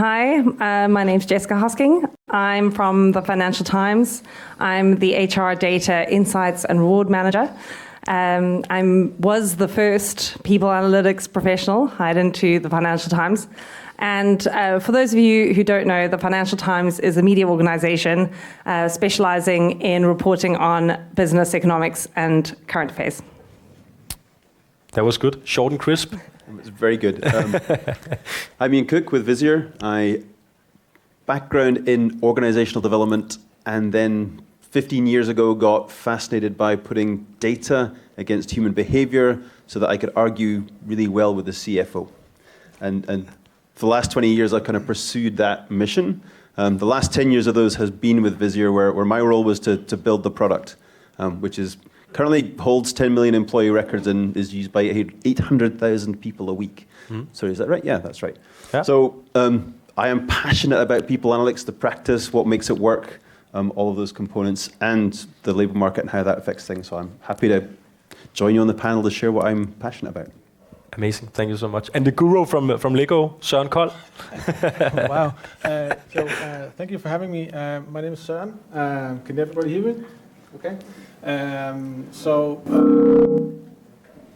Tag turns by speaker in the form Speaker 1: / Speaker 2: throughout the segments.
Speaker 1: Hi, my name's Jessica Hosking. I'm from the Financial Times. I'm the HR Data Insights and Reward Manager. I was the first people analytics professional hired into the Financial Times. And for those of you who don't know, the Financial Times is a media organization specializing in reporting on business, economics, and current affairs.
Speaker 2: That was good. Short and crisp.
Speaker 3: It was very good. I'm Ian Cook with Visier. I background in organizational development, and then 15 years ago got fascinated by putting data against human behavior so that I could argue really well with the CFO. And for the last 20 years, I've kind of pursued that mission. The last 10 years of those has been with Visier, where my role was to build the product, which is currently holds 10 million employee records and is used by 800,000 people a week. Sorry, is that right? Yeah, that's right.
Speaker 2: Yeah.
Speaker 3: So I am passionate about people analytics, the practice, what makes it work, all of those components, and the labor market and how that affects things. So I'm happy to join you on the panel to share what I'm passionate about.
Speaker 2: Amazing, thank you so much. And the guru from Lego, Søren Kold.
Speaker 4: Wow. Thank you for having me. My name is Søren. Can everybody hear me? Okay.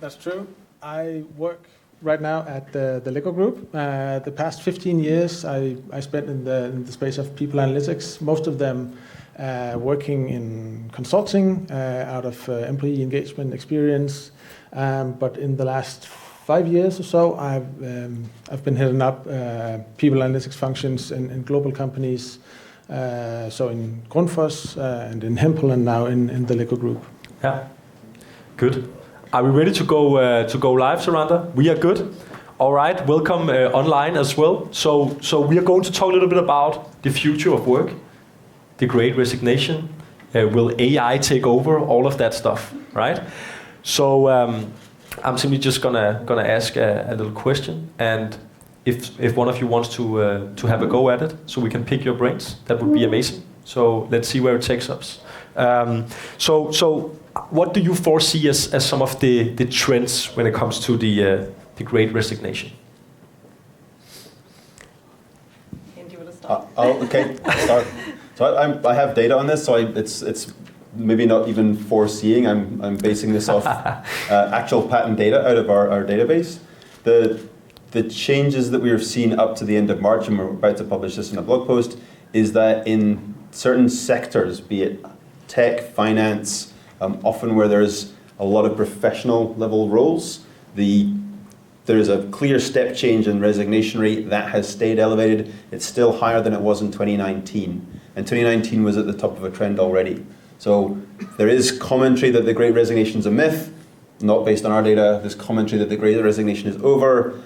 Speaker 4: That's true. I work right now at the Lego Group. The past 15 years I spent in the space of people analytics, most of them working in consulting out of employee engagement experience. But in the last 5 years or so, I've been heading up people analytics functions in global companies. So in Grundfos and in Hempel and now in the Lego Group.
Speaker 2: Yeah, good. Are we ready to go live, Saranda? We are good. All right, welcome online as well. So we are going to talk a little bit about the future of work, the Great Resignation. Will AI take over? All of that stuff, right? So I'm simply just gonna ask a little question, and if one of you wants to have a go at it, so we can pick your brains, that would be amazing. So let's see where it takes us. So what do you foresee as some of the trends when it comes to the Great Resignation?
Speaker 1: And do you want to start?
Speaker 3: Okay, I'll start. So I have data on this, so it's maybe not even foreseeing. I'm basing this off actual patent data out of our database. The changes that we have seen up to the end of March, and we're about to publish this in a blog post, is that in certain sectors, be it tech, finance, often where there's a lot of professional level roles, there's a clear step change in resignation rate that has stayed elevated. It's still higher than it was in 2019. And 2019 was at the top of a trend already. So there is commentary that the Great Resignation is a myth, not based on our data. There's commentary that the Great Resignation is over,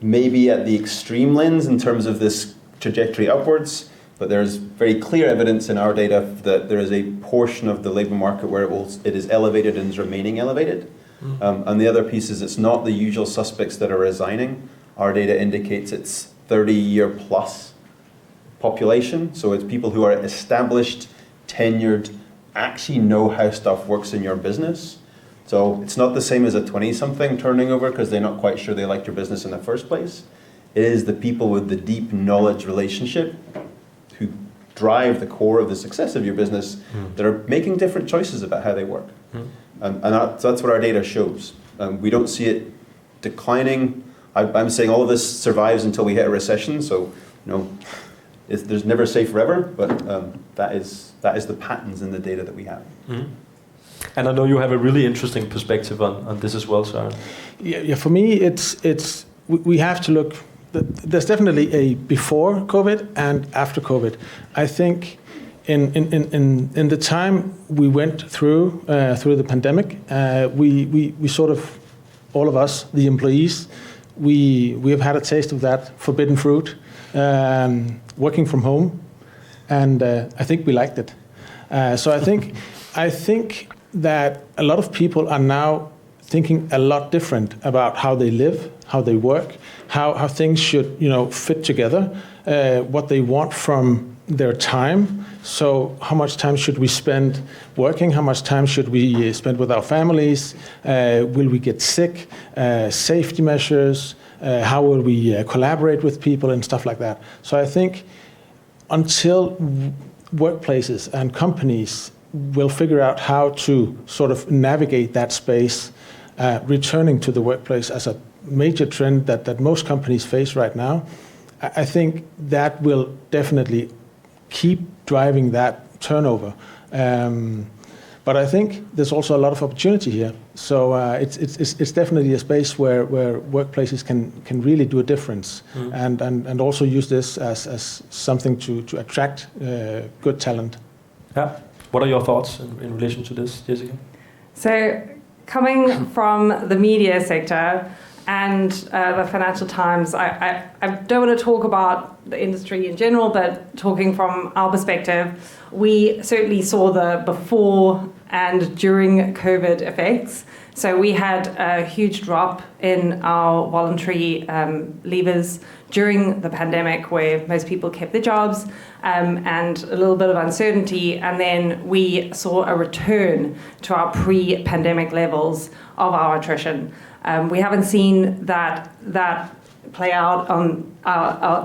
Speaker 3: maybe at the extreme lens in terms of this trajectory upwards, but there's very clear evidence in our data that there is a portion of the labour market where it is elevated and is remaining elevated. And the other piece is it's not the usual suspects that are resigning. Our data indicates it's 30-year plus population, so it's people who are established, tenured, actually know how stuff works in your business. So it's not the same as a 20-something turning over because they're not quite sure they liked your business in the first place. It is the people with the deep knowledge relationship who drive the core of the success of your business that are making different choices about how they work. And that's what our data shows. We don't see it declining. I'm saying all of this survives until we hit a recession. So, there's never say forever, but that is the patterns in the data that we have.
Speaker 2: And I know you have a really interesting perspective on this as well, Søren.
Speaker 4: Yeah. For me, it's we have to look. There's definitely a before COVID and after COVID. I think in the time we went through the pandemic, we sort of, all of us, the employees, we have had a taste of that forbidden fruit, working from home, and I think we liked it. So I think that a lot of people are now thinking a lot different about how they live, how they work, how things should fit together, what they want from their time. So how much time should we spend working? How much time should we spend with our families? Will we get sick? Safety measures, How will we collaborate with people and stuff like that? So I think until workplaces and companies will figure out how to sort of navigate that space, returning to the workplace as a major trend that most companies face right now, I think that will definitely keep driving that turnover. But I think there's also a lot of opportunity here. So it's definitely a space where workplaces can really do a difference, and also use this as something to attract good talent.
Speaker 2: Yeah. What are your thoughts in relation to this, Jessica?
Speaker 1: So, coming from the media sector and the Financial Times, I don't want to talk about the industry in general, but talking from our perspective, we certainly saw the before and during COVID effects. So we had a huge drop in our voluntary leavers during the pandemic, where most people kept their jobs, and a little bit of uncertainty. And then we saw a return to our pre-pandemic levels of our attrition. We haven't seen that play out on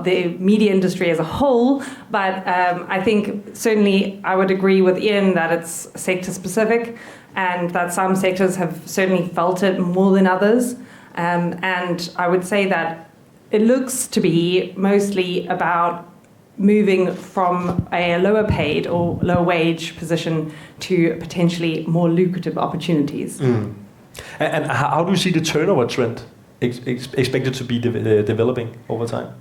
Speaker 1: the media industry as a whole, but I think certainly I would agree with Ian that it's sector specific, and that some sectors have certainly felt it more than others. And I would say that it looks to be mostly about moving from a lower paid or lower wage position to potentially more lucrative opportunities.
Speaker 2: And how do you see the turnover trend expected to be developing over time?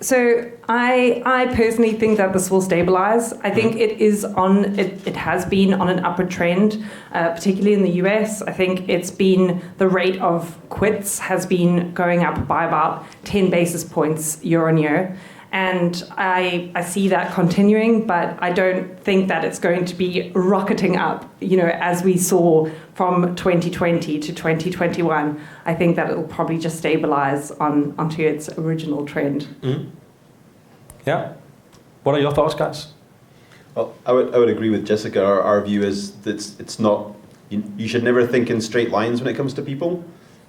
Speaker 1: So I personally think that this will stabilize. I think it has been on an upward trend, particularly in the US. I think the rate of quits has been going up by about 10 basis points year on year. And I see that continuing, but I don't think that it's going to be rocketing up, as we saw from 2020 to 2021. I think that it'll probably just stabilize onto its original trend.
Speaker 2: Yeah. What are your thoughts, guys?
Speaker 3: Well, I would agree with Jessica. Our view is that it's not. You should never think in straight lines when it comes to people,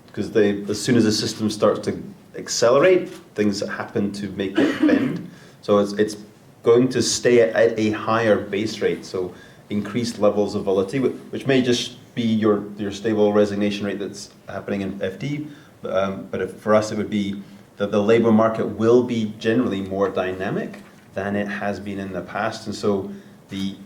Speaker 3: because as soon as the system starts to accelerate, things happen to make it bend. So it's going to stay at a higher base rate, so increased levels of volatility, which may just be your stable resignation rate that's happening in FD. But for us, it would be that the labour market will be generally more dynamic than it has been in the past. And so the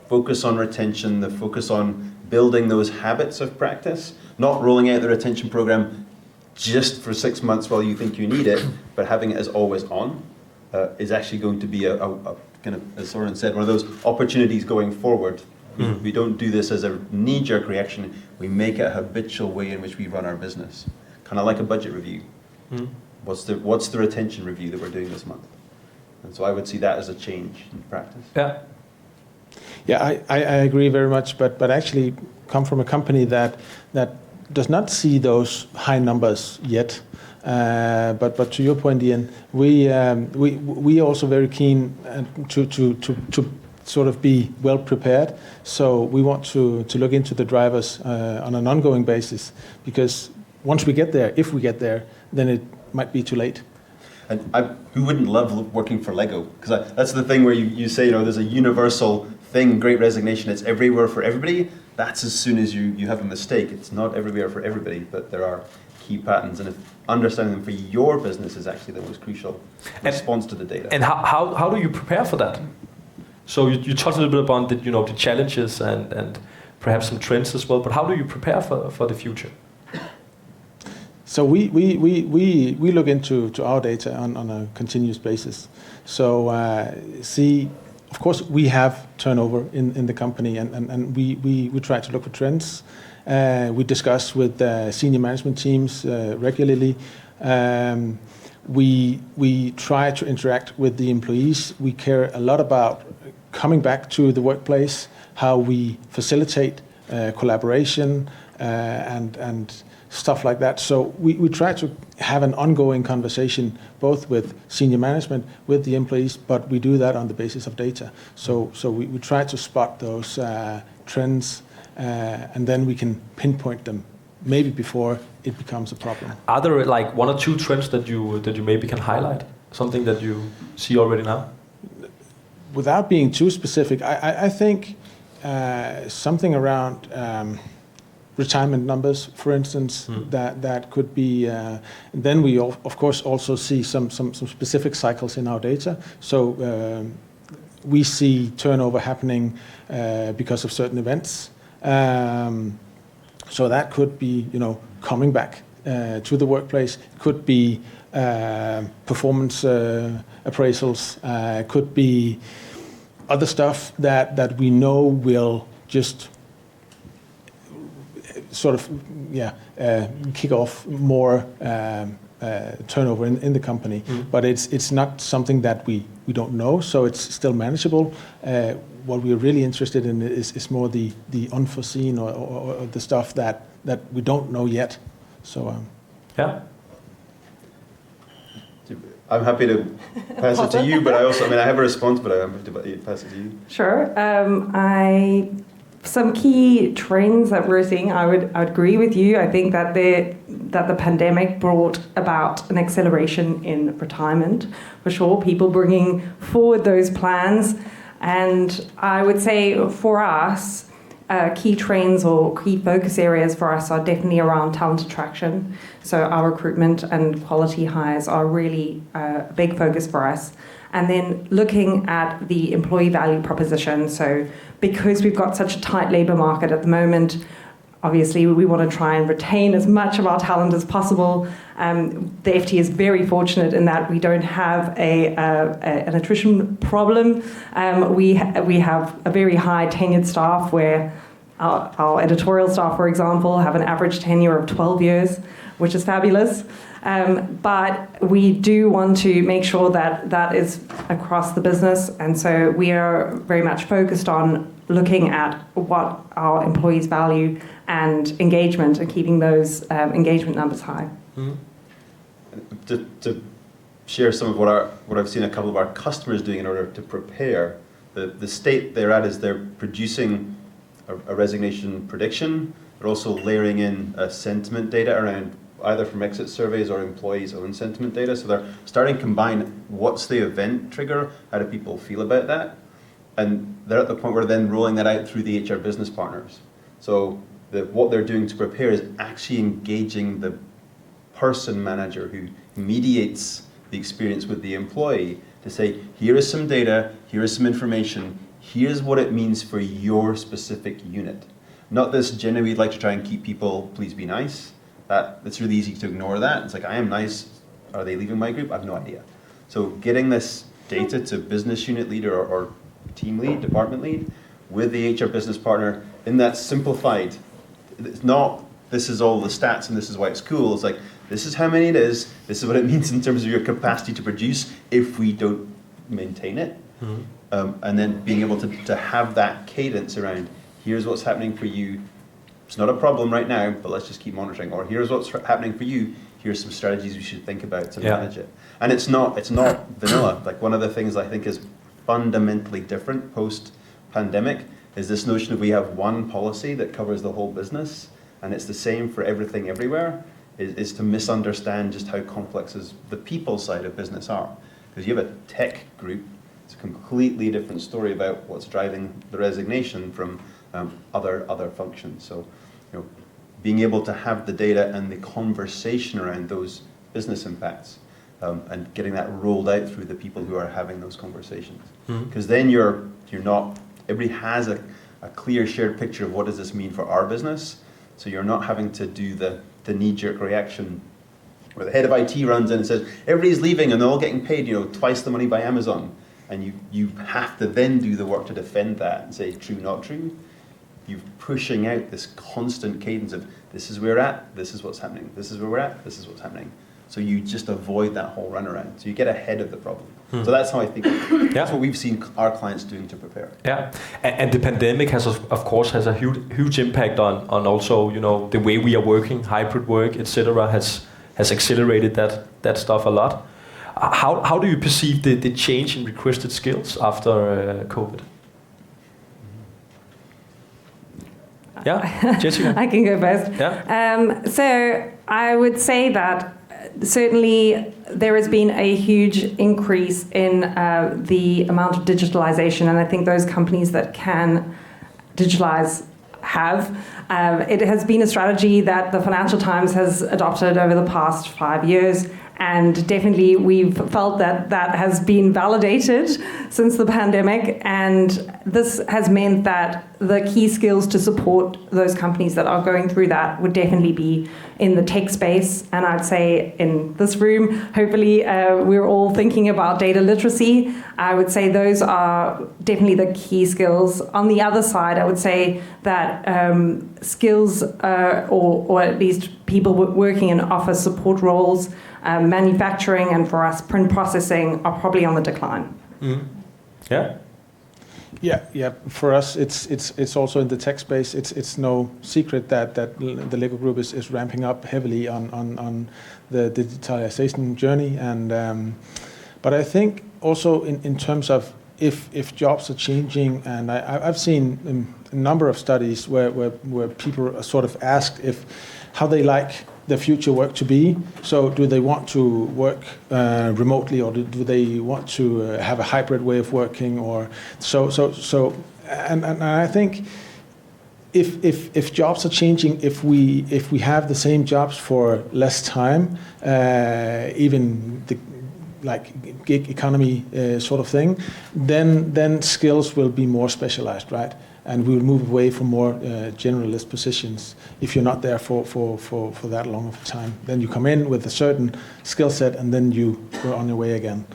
Speaker 3: focus on retention, the focus on building those habits of practice, not rolling out the retention program just for 6 months while you think you need it, but having it as always on, is actually going to be a kind of, as Soren said, one of those opportunities going forward. We don't do this as a knee-jerk reaction. We make it a habitual way in which we run our business, kind of like a budget review. What's the retention review that we're doing this month? And so I would see that as a change in practice.
Speaker 4: Yeah, I agree very much, but actually come from a company that does not see those high numbers yet. But to your point, Ian, we are also very keen to sort of be well prepared. So we want to look into the drivers on an ongoing basis, because once we get there, if we get there, then it might be too late.
Speaker 3: And who wouldn't love working for Lego? Because that's the thing where you say, there's a universal thing, Great Resignation, it's everywhere for everybody. That's as soon as you have a mistake. It's not everywhere for everybody, but there are key patterns. And if understanding them for your business is actually the most crucial response to the data.
Speaker 2: And how do you prepare for that? So you touched a little bit upon the challenges and perhaps some trends as well, but how do you prepare for the future?
Speaker 4: So we look into our data on a continuous basis. So of course, we have turnover in the company, and we try to look for trends. We discuss with senior management teams regularly. We try to interact with the employees. We care a lot about coming back to the workplace, how we facilitate collaboration and stuff like that. So we try to have an ongoing conversation, both with senior management, with the employees, but we do that on the basis of data. So we try to spot those trends, and then we can pinpoint them maybe before it becomes a problem.
Speaker 2: Are there like one or two trends that you maybe can highlight? Something that you see already now?
Speaker 4: Without being too specific, I think something around retirement numbers, for instance, that could be. Then we of course also see some specific cycles in our data. So we see turnover happening because of certain events. So that could be, coming back to the workplace. Could be performance appraisals. Could be other stuff that we know will just sort of kick off more turnover in the company. But it's not something that we don't know, so it's still manageable. What we're really interested in is more the unforeseen or the stuff that we don't know yet. So
Speaker 2: yeah.
Speaker 3: I'm happy to pass it to you, but I have a response, but I'm happy to pass it to you.
Speaker 1: Sure. Some key trends that we're seeing, I would agree with you. I think that the pandemic brought about an acceleration in retirement, for sure. People bringing forward those plans, and I would say for us, key trends or key focus areas for us are definitely around talent attraction. So our recruitment and quality hires are really a big focus for us. And then looking at the employee value proposition. So because we've got such a tight labour market at the moment, obviously we want to try and retain as much of our talent as possible. The FT is very fortunate in that we don't have an attrition problem. We have a very high tenured staff where our editorial staff, for example, have an average tenure of 12 years, which is fabulous. But we do want to make sure that is across the business. And so we are very much focused on looking at what our employees value and engagement and keeping those engagement numbers high.
Speaker 3: To share some of what I've seen a couple of our customers doing in order to prepare, the state they're at is they're producing a resignation prediction. They're also layering in sentiment data around either from exit surveys or employees' own sentiment data. So they're starting to combine what's the event trigger, how do people feel about that, and they're at the point where they're then rolling that out through the HR business partners. So what they're doing to prepare is actually engaging the person manager who mediates the experience with the employee to say, here is some data, here is some information, here's what it means for your specific unit. Not this generally we'd like to try and keep people, please be nice. It's really easy to ignore that. It's like, I am nice, are they leaving my group? I have no idea. So getting this data to business unit lead or team lead, department lead, with the HR business partner in that simplified, it's not, this is all the stats and this is why it's cool. It's like, this is how many it is, this is what it means in terms of your capacity to produce if we don't maintain it. And then being able to have that cadence around, here's what's happening for you. It's not a problem right now, but let's just keep monitoring. Or here's what's happening for you. Here's some strategies we should think about to manage it. And it's not vanilla. Like one of the things I think is fundamentally different post-pandemic is this notion of we have one policy that covers the whole business, and it's the same for everything everywhere, is to misunderstand just how complex the people side of business are. Because you have a tech group, it's a completely different story about what's driving the resignation from other functions. So, being able to have the data and the conversation around those business impacts, and getting that rolled out through the people who are having those conversations. Because then you're not. Everybody has a clear shared picture of what does this mean for our business. So you're not having to do the knee-jerk reaction where the head of IT runs in and says everybody's leaving and they're all getting paid twice the money by Amazon, and you have to then do the work to defend that and say true, not true. You're pushing out this constant cadence of this is where we're at, this is what's happening, this is where we're at, this is what's happening. So you just avoid that whole runaround. So you get ahead of the problem. So that's how I think, that's what we've seen our clients doing to prepare.
Speaker 2: Yeah, and the pandemic has, of course, has a huge impact on also, the way we are working, hybrid work, etc. has accelerated that stuff a lot. How do you perceive the change in requested skills after COVID? Yeah, Jessica.
Speaker 1: I can go first.
Speaker 2: Yeah.
Speaker 1: So I would say that certainly there has been a huge increase in the amount of digitalization, and I think those companies that can digitalize have. It has been a strategy that the Financial Times has adopted over the past 5 years, and definitely we've felt that that has been validated since the pandemic, and this has meant that the key skills to support those companies that are going through that would definitely be in the tech space. And I'd say in this room, hopefully we're all thinking about data literacy. I would say those are definitely the key skills. On the other side, I would say that skills or at least people working in office support roles, manufacturing, and for us print processing are probably on the decline.
Speaker 2: Mm. Yeah.
Speaker 4: Yeah. For us, it's also in the tech space. It's no secret that the Lego Group is ramping up heavily on the digitalization journey, and but I think also in terms of if jobs are changing, and I've seen a number of studies where people are sort of asked how they like the future work to be. So do they want to work remotely, or do they want to have a hybrid way of working, or so and I think if jobs are changing, if we have the same jobs for less time, even the like gig economy sort of thing, then skills will be more specialized, right? And we will move away from more generalist positions. If you're not there for that long of a time, then you come in with a certain skill set, and then you go on your way again.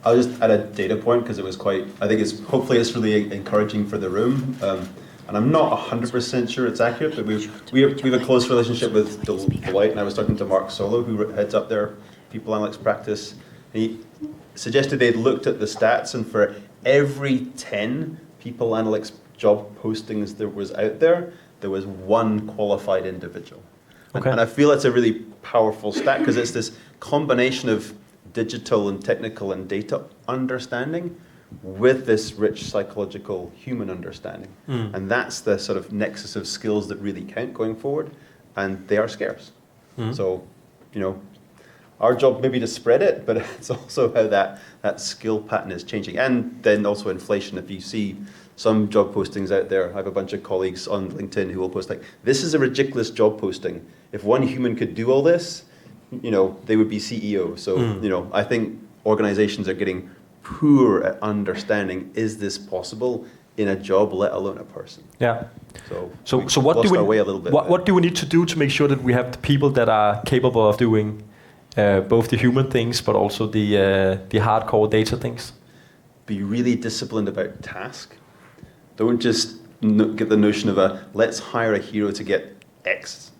Speaker 3: I'll just add a data point because it was quite. I think hopefully it's really encouraging for the room. And I'm not 100% sure it's accurate, but we have a close relationship with Deloitte, and I was talking to Mark Solo, who heads up their people analytics practice. He suggested they'd looked at the stats, and for every 10 people analytics job postings there was out there was one qualified individual.
Speaker 2: Okay.
Speaker 3: And I feel it's a really powerful stat because it's this combination of digital and technical and data understanding with this rich psychological human understanding. And that's the sort of nexus of skills that really count going forward, and they are scarce. So, our job maybe to spread it, but it's also how that skill pattern is changing. And then also inflation. If you see some job postings out there, I have a bunch of colleagues on LinkedIn who will post like, this is a ridiculous job posting. If one human could do all this, they would be CEO. So, I think organizations are getting poor at understanding, is this possible in a job, let alone a person?
Speaker 2: Yeah.
Speaker 3: So what do we way a little bit
Speaker 2: what do we need to do to make sure that we have the people that are capable of doing both the human things, but also the hardcore data things?
Speaker 3: Be really disciplined about task. Don't just get the notion of let's hire a hero to get X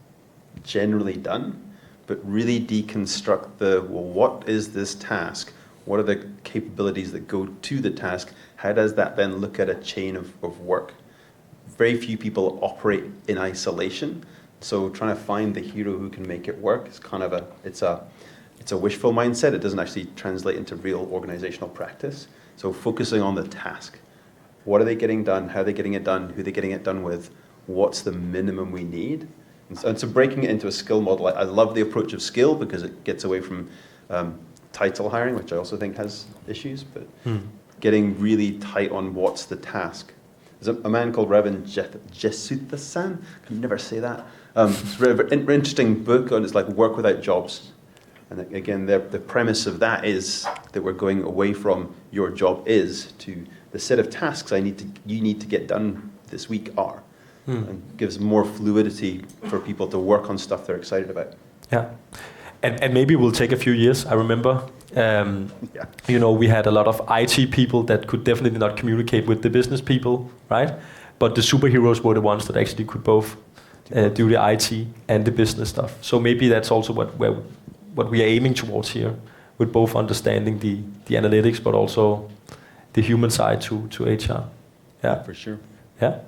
Speaker 3: generally done, but really deconstruct what is this task? What are the capabilities that go to the task? How does that then look at a chain of work? Very few people operate in isolation, so trying to find the hero who can make it work is kind of it's a wishful mindset. It doesn't actually translate into real organizational practice. So focusing on the task. What are they getting done? How are they getting it done? Who are they getting it done with? What's the minimum we need? And so breaking it into a skill model, I love the approach of skill because it gets away from title hiring, which I also think has issues, but getting really tight on what's the task. There's a man called Ravan Jesuthasan, I can never say that. It's a very interesting book on it's like work without jobs. And again, the premise of that is that we're going away from your job is to the set of tasks you need to get done this week are. And gives more fluidity for people to work on stuff they're excited about.
Speaker 2: Yeah. And maybe it will take a few years. I remember, we had a lot of IT people that could definitely not communicate with the business people, right? But the superheroes were the ones that actually could both do the IT and the business stuff. So maybe that's also what we are aiming towards here, with both understanding the analytics, but also the human side to HR.
Speaker 3: Yeah, for sure.
Speaker 2: Yeah.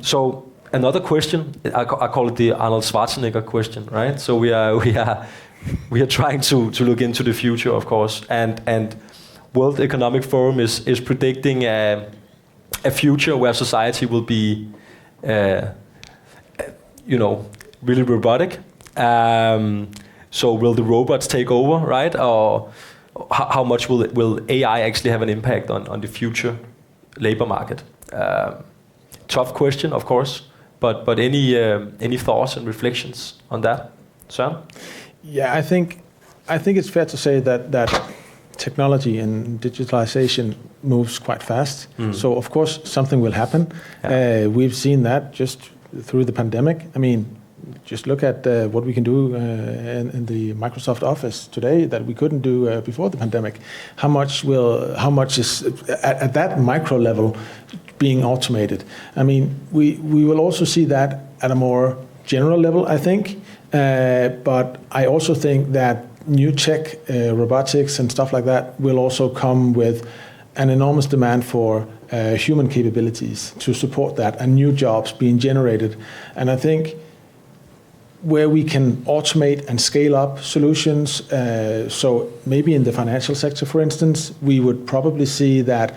Speaker 2: So another question, I call it the Arnold Schwarzenegger question, right? So we are trying to look into the future, of course, and World Economic Forum is predicting a future where society will be, really robotic. So will the robots take over, right? Or how much will AI actually have an impact on the future labor market? Tough question, of course, but any thoughts and reflections on that, Søren?
Speaker 4: Yeah, I think it's fair to say that technology and digitalization moves quite fast. So of course something will happen. Yeah. We've seen that just through the pandemic. I mean, just look at what we can do in the Microsoft Office today that we couldn't do before the pandemic. How much is at that micro level being automated? I mean, we will also see that at a more general level, I think. But I also think that new tech, robotics and stuff like that will also come with an enormous demand for human capabilities to support that and new jobs being generated. And I think where we can automate and scale up solutions, so maybe in the financial sector, for instance, we would probably see that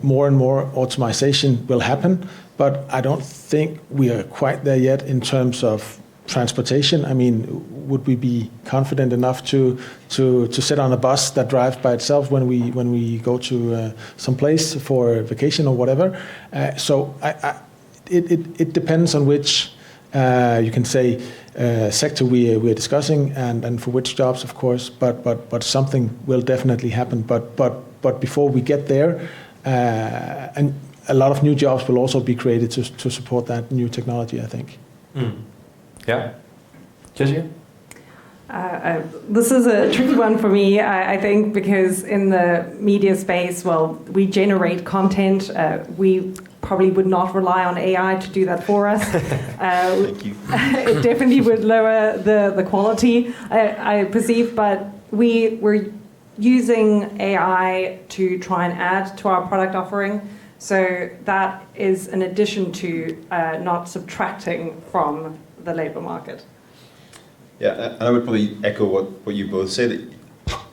Speaker 4: more and more automation will happen. But I don't think we are quite there yet in terms of transportation. I mean, would we be confident enough to sit on a bus that drives by itself when we go to some place for vacation or whatever? So it depends on which you can say sector we're discussing and for which jobs, of course. But something will definitely happen. But before we get there, and a lot of new jobs will also be created to support that new technology, I think.
Speaker 2: Yeah. Jessica?
Speaker 1: This is a tricky one for me, I think, because in the media space, well, we generate content. We probably would not rely on AI to do that for us.
Speaker 3: Thank you.
Speaker 1: It definitely would lower the quality, I perceive, but we're using AI to try and add to our product offering. So that is an addition to not subtracting from the labor market.
Speaker 3: Yeah, and I would probably echo what you both say, that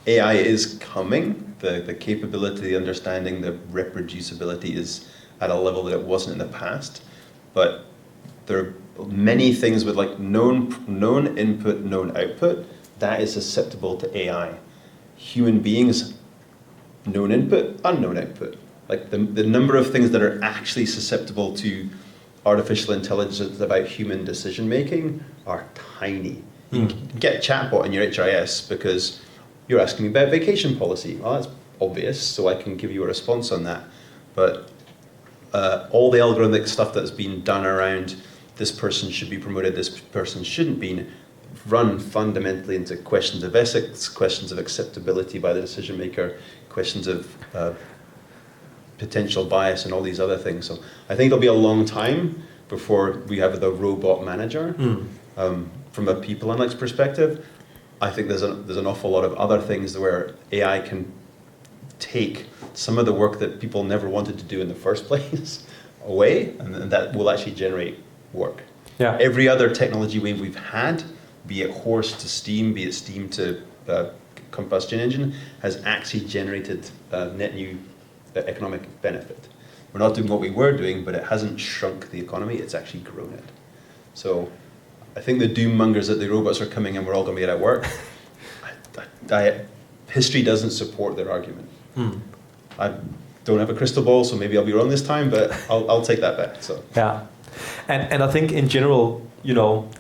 Speaker 3: AI is coming. The capability, the understanding, the reproducibility is at a level that it wasn't in the past. But there are many things with like known input, known output, that is susceptible to AI. Human beings, known input, unknown output. Like the number of things that are actually susceptible to artificial intelligence about human decision making are tiny. You can get a chatbot in your HRIS because you're asking me about vacation policy. Well, that's obvious, so I can give you a response on that. But all the algorithmic stuff that's been done around this person should be promoted, this person shouldn't be, run fundamentally into questions of ethics, questions of acceptability by the decision maker, questions of potential bias and all these other things. So I think it'll be a long time before we have the robot manager. From a people analytics perspective, I think there's an awful lot of other things where AI can take some of the work that people never wanted to do in the first place away, and that will actually generate work.
Speaker 2: Yeah.
Speaker 3: Every other technology wave we've had, be it horse to steam, be it steam to combustion engine, has actually generated net new economic benefit. We're not doing what we were doing, but it hasn't shrunk the economy, it's actually grown it. So I think the doom mongers that the robots are coming and we're all going to be out of work, history doesn't support their argument. I don't have a crystal ball, so maybe I'll be wrong this time, but I'll take that bet. So
Speaker 2: yeah, and I think in general,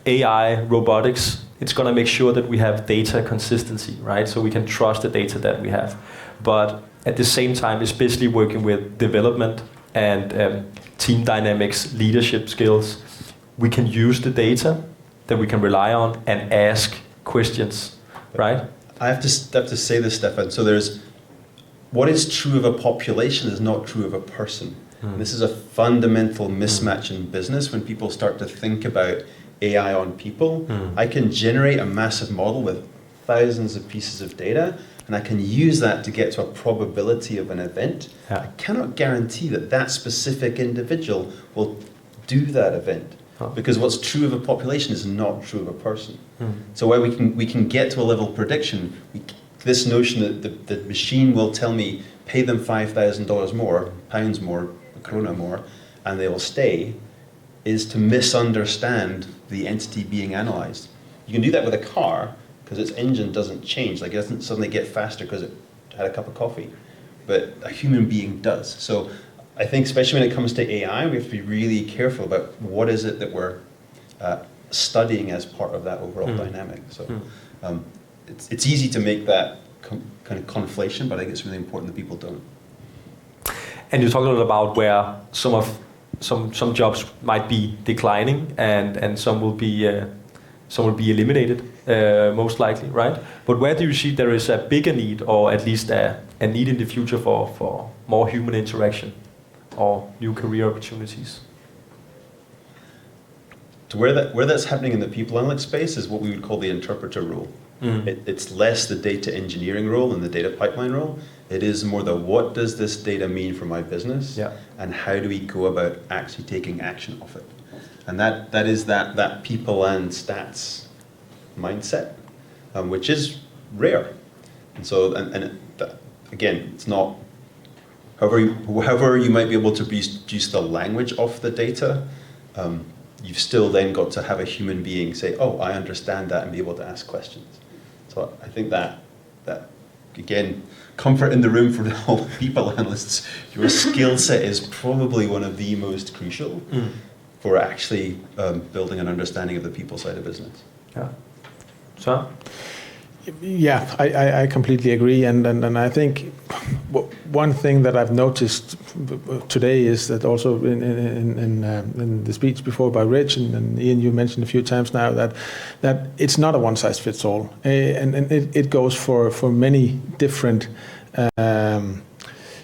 Speaker 2: AI, robotics, it's going to make sure that we have data consistency, right? So we can trust the data that we have. But at the same time, especially working with development and team dynamics, leadership skills, we can use the data that we can rely on and ask questions, right?
Speaker 3: I have to say this, Stefan. So there's what is true of a population is not true of a person. This is a fundamental mismatch in business when people start to think about AI on people. I can generate a massive model with thousands of pieces of data, and I can use that to get to a probability of an event.
Speaker 2: Yeah.
Speaker 3: I cannot guarantee that that specific individual will do that event. Because what's true of a population is not true of a person. So where we can get to a level of prediction, this notion that the machine will tell me, pay them $5,000 more, pounds more, krona more, and they will stay, is to misunderstand the entity being analyzed. You can do that with a car because its engine doesn't change. Like, it doesn't suddenly get faster because it had a cup of coffee, but a human being does. So I think especially when it comes to AI, we have to be really careful about what is it that we're studying as part of that overall dynamic. So it's easy to make that kind of conflation, but I think it's really important that people don't.
Speaker 2: And you talked a lot about where some jobs might be declining and some will be eliminated, most likely, right? But where do you see there is a bigger need, or at least a need in the future for more human interaction or new career opportunities?
Speaker 3: To where that's happening in the people analytics space is what we would call the interpreter role. It's less the data engineering role and the data pipeline role. It is more the what does this data mean for my business, and how do we go about actually taking action off it. And that is that people and stats mindset, which is rare. And so, again, it's not, however you might be able to reduce the language of the data, you've still then got to have a human being say, oh, I understand that, and be able to ask questions. So I think that again, comfort in the room for all the people analysts, your skill set is probably one of the most crucial for actually building an understanding of the people side of business.
Speaker 2: Yeah. So?
Speaker 4: Yeah, I completely agree, and I think one thing that I've noticed today is that also in the speech before by Rich and Ian, you mentioned a few times now that it's not a one size fits all, and it goes for many different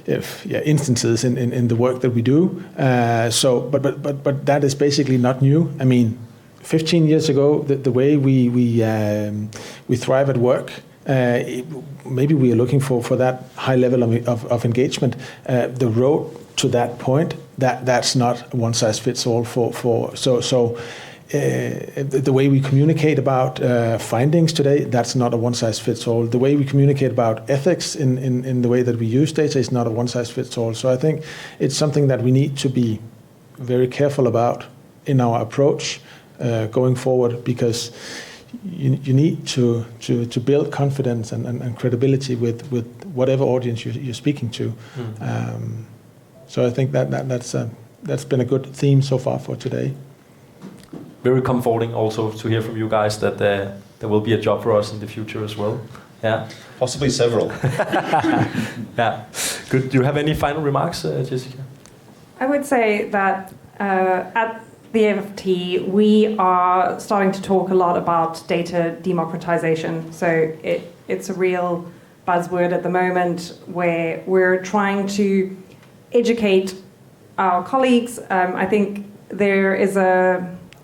Speaker 4: instances in the work that we do. But that is basically not new. I mean, 15 years ago, the way we thrive at work, maybe we are looking for that high level of engagement. The road to that point, that's not one size fits all the way we communicate about findings today, that's not a one size fits all. The way we communicate about ethics in the way that we use data is not a one size fits all. So I think it's something that we need to be very careful about in our approach going forward, because you need to build confidence and credibility with whatever audience you're speaking to. So I think that's been a good theme so far for today.
Speaker 2: Very comforting also to hear from you guys that there will be a job for us in the future as well. Yeah,
Speaker 3: possibly several.
Speaker 2: Yeah, good. Do you have any final remarks, Jessica?
Speaker 1: I would say that at the FT, we are starting to talk a lot about data democratization. So it's a real buzzword at the moment where we're trying to educate our colleagues. I think there is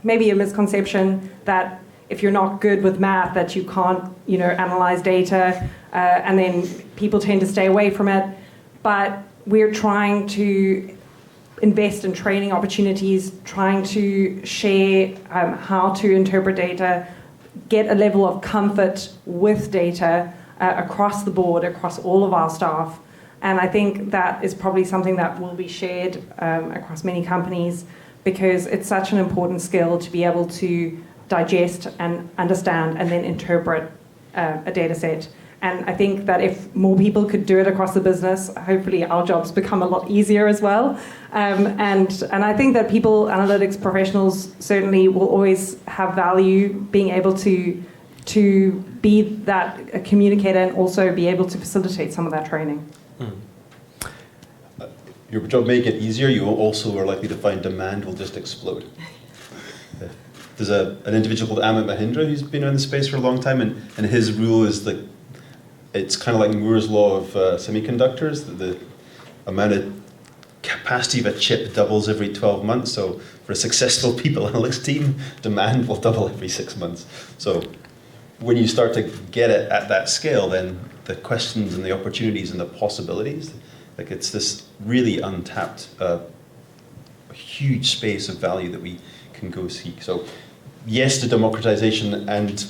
Speaker 1: maybe a misconception that if you're not good with math, that you can't, analyze data, and then people tend to stay away from it. But we're trying to invest in training opportunities, trying to share how to interpret data, get a level of comfort with data across the board, across all of our staff. And I think that is probably something that will be shared across many companies, because it's such an important skill to be able to digest and understand and then interpret a data set. And I think that if more people could do it across the business, hopefully our jobs become a lot easier as well. And I think that people analytics professionals certainly will always have value being able to be that communicator and also be able to facilitate some of that training.
Speaker 3: Your job may get easier. You also are likely to find demand will just explode. There's an individual called Amit Mahindra who's been in the space for a long time, and his rule is it's kind of like Moore's law of semiconductors. The amount of capacity of a chip doubles every 12 months. So for a successful people analytics team, demand will double every 6 months. So when you start to get it at that scale, then the questions and the opportunities and the possibilities, it's this really untapped, huge space of value that we can go seek. So yes to democratization, and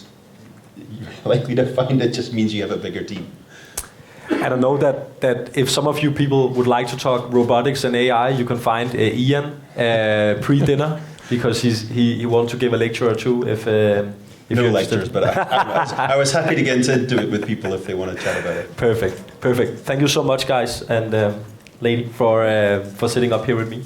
Speaker 3: you're likely to find it just means you have a bigger team.
Speaker 2: And I know that if some of you people would like to talk robotics and AI, you can find Ian pre-dinner because he wants to give a lecture or two if
Speaker 3: No
Speaker 2: you're
Speaker 3: lectures, but I was happy to get into it with people if they want to chat about it.
Speaker 2: Perfect. Thank you so much, guys, and lady, for sitting up here with me.